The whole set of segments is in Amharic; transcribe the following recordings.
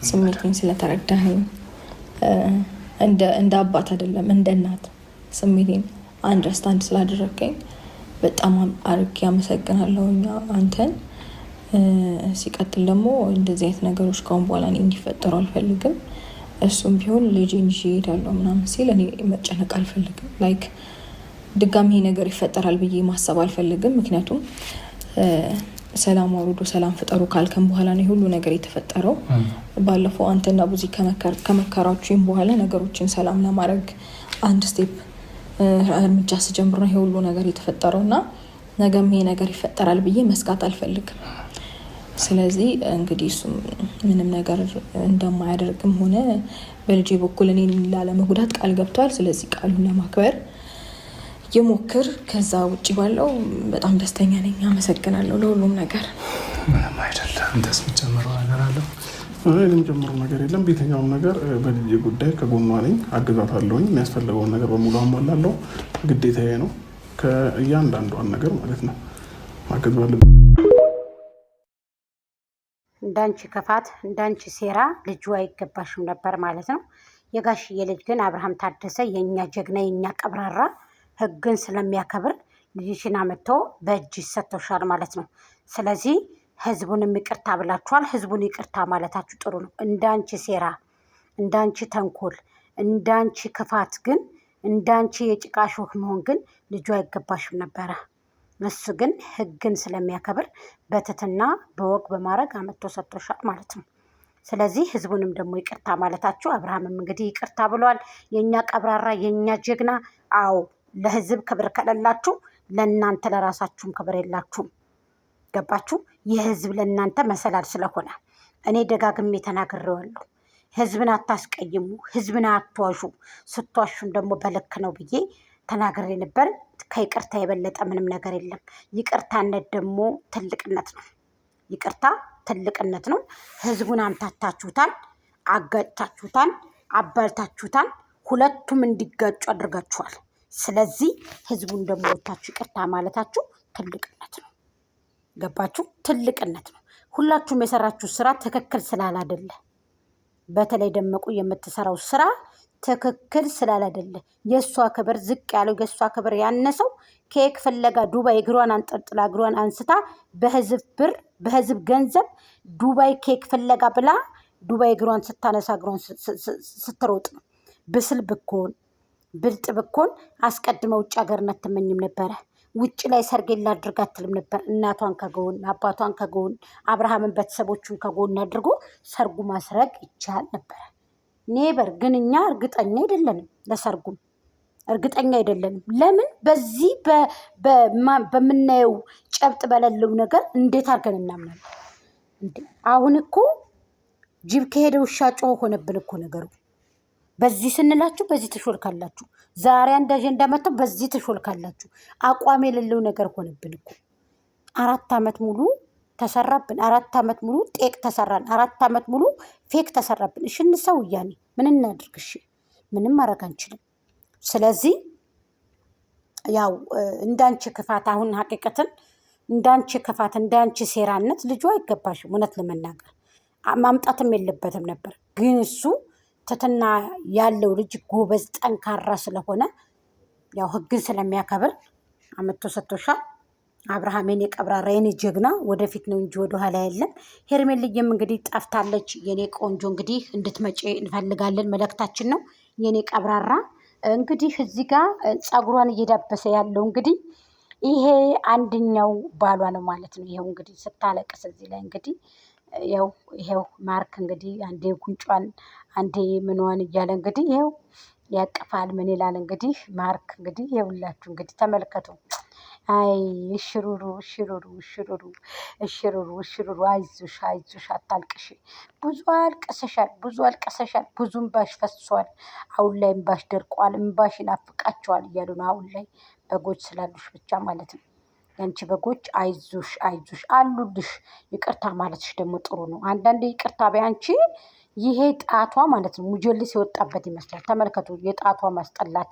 ስሜቴን ስለተረዳኸኝ እንደ አባት አይደለም እንደ እናት ስሜቴን አንደርስታንድ ስላደረገኝ በጣም አርጌ አመሰግናለሁ አንተን። ሲቀጥል ደግሞ እንደዚህ አይነት ነገሮች ካሁን በኋላ እኔ እንዲፈጠሩ አልፈልግም። እሱም ቢሆን ልጄን ይዤ እሄዳለሁ ምናምን ሲል እኔ መጨነቅ አልፈልግም። ላይክ ድጋሚ ይሄ ነገር ይፈጠራል ብዬ ማሰብ አልፈልግም። ምክንያቱም ሰላም አውርዶ ሰላም ፍጠሩ ካልከም በኋላ ነው ሁሉ ነገር የተፈጠረው። ባለፈው አንተና ቡዚ ከመከራችሁኝ በኋላ ነገሮችን ሰላም ለማድረግ አንድ ስቴፕ እርምጃ ስጀምር ነው ሁሉ ነገር የተፈጠረውና ነገም ይሄ ነገር ይፈጠራል ብዬ መስጋት አልፈልግም። ስለዚህ እንግዲህ እሱ ምንም ነገር እንደማያደርግም ሆነ በልጄ በኩል እኔን ላለመጉዳት ቃል ገብቷል። ስለዚህ ቃሉን ለማክበር የሞክር። ከዛ ውጪ ባለው በጣም ደስተኛ ነኝ። አመሰግናለሁ ለሁሉም ነገር። ምንም አይደለም። አንተስ የምትጨምረው ነገር አለ? ምንም ጨምረው ነገር የለም። ቤተኛውም ነገር በልጄ ጉዳይ ከጎኗ ነኝ፣ አግዛታለሁኝ። የሚያስፈልገውን ነገር በሙሉ አሟላለሁ። ግዴታዬ ነው። ከእያንዳንዷን ነገር ማለት ነው ማገዝ ባለብኝ። እንዳንቺ ክፋት እንዳንቺ ሴራ ልጁ አይገባሽም ነበር ማለት ነው። የጋሽዬ ልጅ ግን አብርሃም ታደሰ የኛ ጀግና የኛ ቀብራራ ህግን ስለሚያከብር ልጅሽን አመጥቶ በእጅ ሰጥቶሻል ማለት ነው። ስለዚህ ህዝቡን ይቅርታ ብላችኋል። ህዝቡን ይቅርታ ማለታችሁ ጥሩ ነው። እንዳንቺ ሴራ እንዳንቺ ተንኮል እንዳንቺ ክፋት ግን እንዳንቺ የጭቃ ሾህ መሆን ግን ልጁ አይገባሽም ነበረ። እሱ ግን ህግን ስለሚያከብር በትትና በወግ በማድረግ አመጥቶ ሰጥቶሻል ማለት ነው። ስለዚህ ህዝቡንም ደግሞ ይቅርታ ማለታችሁ አብርሃምም እንግዲህ ይቅርታ ብሏል። የኛ ቀብራራ የኛ ጀግና። አዎ ለህዝብ ክብር ከሌላችሁ ለእናንተ ለራሳችሁም ክብር የላችሁም። ገባችሁ? የህዝብ ለእናንተ መሰላል ስለሆነ እኔ ደጋግሜ ተናግሬዋለሁ። ህዝብን አታስቀይሙ፣ ህዝብን አትዋሹ፣ ስትዋሹም ደግሞ በልክ ነው ብዬ ተናግሬ ነበር። ከይቅርታ የበለጠ ምንም ነገር የለም። ይቅርታነት ደግሞ ትልቅነት ነው። ይቅርታ ትልቅነት ነው። ህዝቡን አምታታችሁታል፣ አጋጭታችሁታል፣ አባልታችሁታል። ሁለቱም እንዲጋጩ አድርጋችኋል። ስለዚህ ህዝቡን ደግሞ ወታችሁ ይቅርታ ማለታችሁ ትልቅነት ነው። ገባችሁ? ትልቅነት ነው። ሁላችሁም የሰራችሁ ስራ ትክክል ስላላደለ፣ በተለይ ደመቁ የምትሰራው ስራ ትክክል ስላላደለ የእሷ ክብር ዝቅ ያለው የእሷ ክብር ያነሰው ኬክ ፍለጋ ዱባይ እግሯን አንጠልጥላ እግሯን አንስታ በህዝብ ብር በህዝብ ገንዘብ ዱባይ ኬክ ፍለጋ ብላ ዱባይ እግሯን ስታነሳ እግሯን ስትሮጥ ነው። ብስል ብኮን ብልጥ ብኮን አስቀድመ ውጭ ሀገርነት ትመኝም ነበረ። ውጭ ላይ ሰርጌላ አድርጋ አትልም ነበር። እናቷን ከጎን አባቷን ከጎን አብርሃምን ቤተሰቦቹን ከጎን አድርጎ ሰርጉ ማስረግ ይቻል ነበረ። ኔበር ግን እኛ እርግጠኛ አይደለንም። ለሰርጉም እርግጠኛ አይደለንም። ለምን? በዚህ በምናየው ጨብጥ በሌለው ነገር እንዴት አድርገን እናምናለን? አሁን እኮ ጅብ ከሄደ ውሻ ጮኸ ሆነብን እኮ ነገሩ። በዚህ ስንላችሁ በዚህ ትሾልካላችሁ። ዛሬ አንድ አጀንዳ መጥተው በዚህ ትሾልካላችሁ። አቋም የሌለው ነገር ሆነብን እኮ። 4 ዓመት ሙሉ ተሰራብን። 4 ዓመት ሙሉ ጤቅ ተሰራን። 4 ዓመት ሙሉ ፌክ ተሰራብን። እሺ እንሰው ያኔ ምን እናድርግ? እሺ ምንም ማድረግ አንችልም። ስለዚህ ያው እንዳንቺ ክፋት አሁን ሀቂቀትን እንዳንቺ ክፋት እንዳንቺ ሴራነት ልጁ አይገባሽም። እውነት ለመናገር ማምጣትም የለበትም ነበር። ግን እሱ ትትና ያለው ልጅ ጎበዝ ጠንካራ ስለሆነ ያው ህግን ስለሚያከብር አመጥቶ ሰጥቶሻል። አብርሃም የኔ ቀብራራ የኔ ጀግና ወደፊት ነው እንጂ ወደ ኋላ የለም። ሄርሜልዬም እንግዲህ ጠፍታለች። የኔ ቆንጆ እንግዲህ እንድትመጪ እንፈልጋለን፣ መልእክታችን ነው። የኔ ቀብራራ እንግዲህ እዚህ ጋር ጸጉሯን እየዳበሰ ያለው እንግዲህ ይሄ አንደኛው ባሏ ነው ማለት ነው። ይሄው እንግዲህ ስታለቅስ እዚህ ላይ እንግዲህ ይሄው ማርክ እንግዲህ አንዴ ጉንጯን አንዴ ምንዋን እያለ እንግዲህ ይሄው ያቅፋል። ምን ይላል እንግዲህ ማርክ እንግዲህ ይኸውላችሁ እንግዲህ ተመልከቱ። አይ ሽሩሩ ሽሩሩ ሽሩሩ ሽሩሩ ሽሩሩ አይዞሽ አይዞሽ አታልቅሽ። ብዙ አልቅሰሻል፣ ብዙ እምባሽ ፈሷል። አሁን ላይ እምባሽ ደርቋል፣ እምባሽ ይናፍቃቸዋል እያሉ ነው አሁን ላይ በጎች ስላሉሽ ብቻ ማለት ነው። ያንቺ በጎች አይዞሽ አይዞሽ አሉልሽ። ይቅርታ ማለትሽ ደግሞ ጥሩ ነው። አንዳንዴ ይቅርታ ቢያንቺ ይሄ ጣቷ ማለት ነው ሙጀልስ የወጣበት ይመስላል። ተመልከቱ የጣቷ ማስጠላት።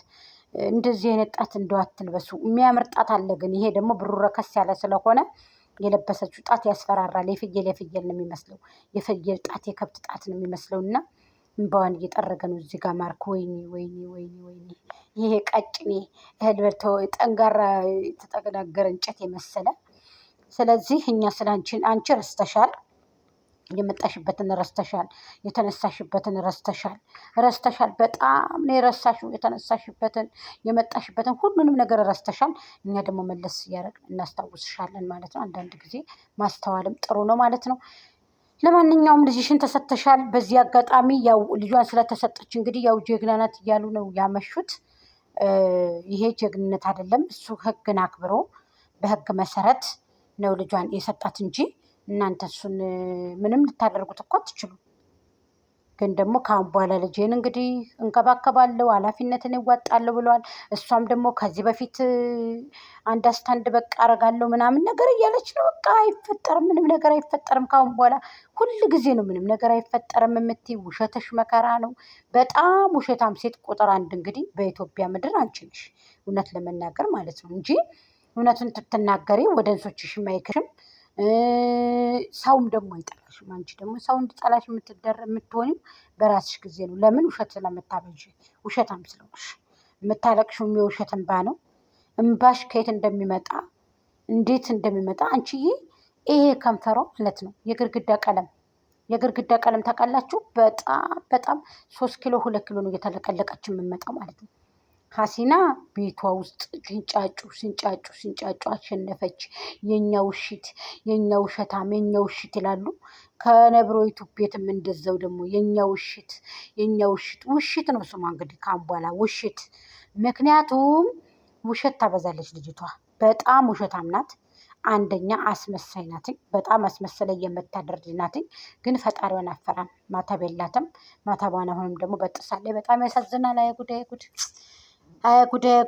እንደዚህ አይነት ጣት እንደው አትልበሱ። የሚያምር ጣት አለ፣ ግን ይሄ ደግሞ ብሩ ረከስ ያለ ስለሆነ የለበሰችው ጣት ያስፈራራል። የፍየል ነው የሚመስለው፣ የፍየል ጣት የከብት ጣት ነው የሚመስለው። እና እንባዋን እየጠረገ ነው እዚህ ጋር ማርክ። ወይኔ ወይኔ ወይኔ ወይኔ! ይሄ ቀጭኔ እህል በልቶ ጠንጋራ የተጠናገረ እንጨት የመሰለ። ስለዚህ እኛ ስለ አንቺ ረስተሻል፣ የመጣሽበትን ረስተሻል፣ የተነሳሽበትን ረስተሻል። በጣም ነው የረሳሽው። የተነሳሽበትን የመጣሽበትን ሁሉንም ነገር ረስተሻል። እኛ ደግሞ መለስ እያደረግን እናስታውስሻለን ማለት ነው። አንዳንድ ጊዜ ማስተዋልም ጥሩ ነው ማለት ነው። ለማንኛውም ልጅሽን ተሰጥተሻል። በዚህ አጋጣሚ ያው ልጇን ስለተሰጠች እንግዲህ ያው ጀግና ናት እያሉ ነው ያመሹት። ይሄ ጀግንነት አይደለም። እሱ ህግን አክብሮ በህግ መሰረት ነው ልጇን የሰጣት እንጂ እናንተ እሱን ምንም ልታደርጉት እኮ አትችሉም። ግን ደግሞ ከአሁን በኋላ ልጄን እንግዲህ እንከባከባለሁ፣ ኃላፊነትን ይዋጣለሁ ብለዋል። እሷም ደግሞ ከዚህ በፊት አንዳስታንድ በቃ አረጋለሁ ምናምን ነገር እያለች ነው። በቃ አይፈጠርም፣ ምንም ነገር አይፈጠርም። ከአሁን በኋላ ሁል ጊዜ ነው ምንም ነገር አይፈጠርም የምትይ። ውሸትሽ መከራ ነው። በጣም ውሸታም ሴት ቁጥር አንድ እንግዲህ በኢትዮጵያ ምድር አንቺ ነሽ፣ እውነት ለመናገር ማለት ነው እንጂ እውነቱን ትትናገሪ ወደ እንሶችሽም አይክሽም። ሰውም ደግሞ አይጠላሽም። አንቺ ደግሞ ሰው እንዲጠላሽ የምትሆኒው በራስሽ ጊዜ ነው። ለምን? ውሸት ስለምታበዥ፣ ውሸታም ስለሆንሽ። የምታለቅሽው የውሸት እንባ ነው። እንባሽ ከየት እንደሚመጣ እንዴት እንደሚመጣ አንቺዬ፣ ይሄ ከንፈሯ ማለት ነው የግርግዳ ቀለም ታውቃላችሁ? በጣም 3 ኪሎ 2 ኪሎ ነው እየተለቀለቀች የምመጣው ማለት ነው። ሀሲና ቤቷ ውስጥ ሲንጫጩ አሸነፈች። የኛ ውሽት፣ የኛ ውሸታም፣ የኛ ውሽት ይላሉ። ከነብሮይቱ ቤትም እንደዛው ደግሞ የኛ ውሽት ውሽት ነው ስሟ እንግዲህ ካሁን በኋላ ውሽት። ምክንያቱም ውሸት ታበዛለች ልጅቷ። በጣም ውሸታም ናት። አንደኛ አስመሳይ ናትኝ። በጣም አስመሰለ የምታደርግ ናትኝ። ግን ፈጣሪዋን አፈራም። ማተብ የላትም። ማተቧን አሁንም ደግሞ በጥሳለች። በጣም ያሳዝናል።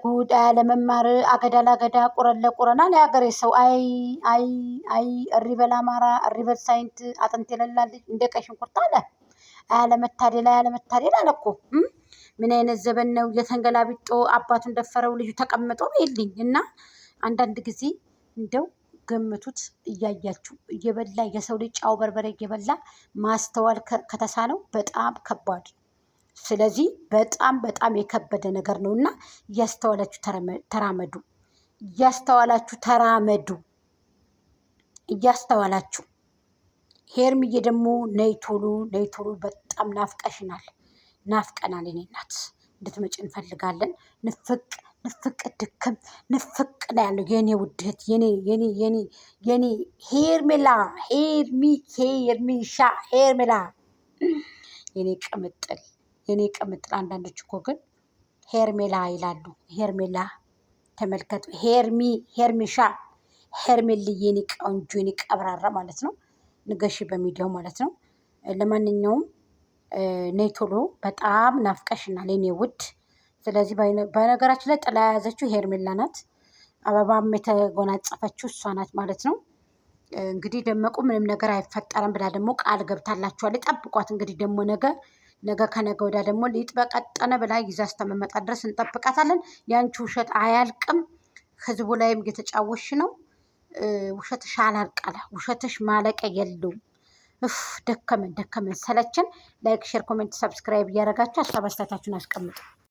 ጉድ አለመማር አገዳ ለአገዳ ቁረን ለቁረን አለ የሀገሬ ሰው። አይ እሪ በል አማራ እሪ በል ሳይንት አጥንት የሌላለች እንደ ቀይ ሽንኩርት አለ። አያለመታደል አለ እኮ። ምን አይነት ዘበን ነው? የተንገላቢጦ አባቱን ደፈረው ልጁ ተቀምጦ ይልኝ። እና አንዳንድ ጊዜ እንደው ገምቱት እያያችሁ እየበላ የሰው ልጅ ጫው በርበሬ እየበላ ማስተዋል ከተሳነው በጣም ከባድ። ስለዚህ በጣም የከበደ ነገር ነው እና እያስተዋላችሁ ተራመዱ። ሄርምዬ ደግሞ ነይ ቶሎ በጣም ናፍቀናል። የኔ እናት እንድትመጪ እንፈልጋለን። ንፍቅ ድክም ንፍቅ ነው ያለው የኔ ውድህት የኔ ሄርሜላ ሄርሜላ የኔ ቅምጥል አንዳንዶች እኮ ግን ሄርሜላ ይላሉ። ሄርሜላ ተመልከቱ። ሄርሚሻ ሄርሜልዬ የኔ ቆንጆ የኔ ቀብራራ ማለት ነው። ንገሺ በሚዲያው ማለት ነው። ለማንኛውም ነይ ቶሎ በጣም ናፍቀሽናል የኔ ውድ። ስለዚህ በነገራችን ላይ ጥላ የያዘችው ሄርሜላ ናት። አበባም የተጎናጸፈችው እሷ ናት ማለት ነው። እንግዲህ ደመቁ ምንም ነገር አይፈጠርም ብላ ደግሞ ቃል ገብታላችኋል። ጠብቋት እንግዲህ ደግሞ ነገ ከነገ ወዲያ ደግሞ ሊጥ በቀጠነ ብላ ይዛ እስከምመጣ ድረስ እንጠብቃታለን። ያንቺ ውሸት አያልቅም። ህዝቡ ላይም እየተጫወሽ ነው። ውሸትሽ አላልቃለ። ውሸትሽ ማለቂያ የለውም። ደከመን ሰለችን። ላይክ፣ ሼር፣ ኮሜንት፣ ሰብስክራይብ እያደረጋችሁ ሀሳብ አስተያየታችሁን አስቀምጡ።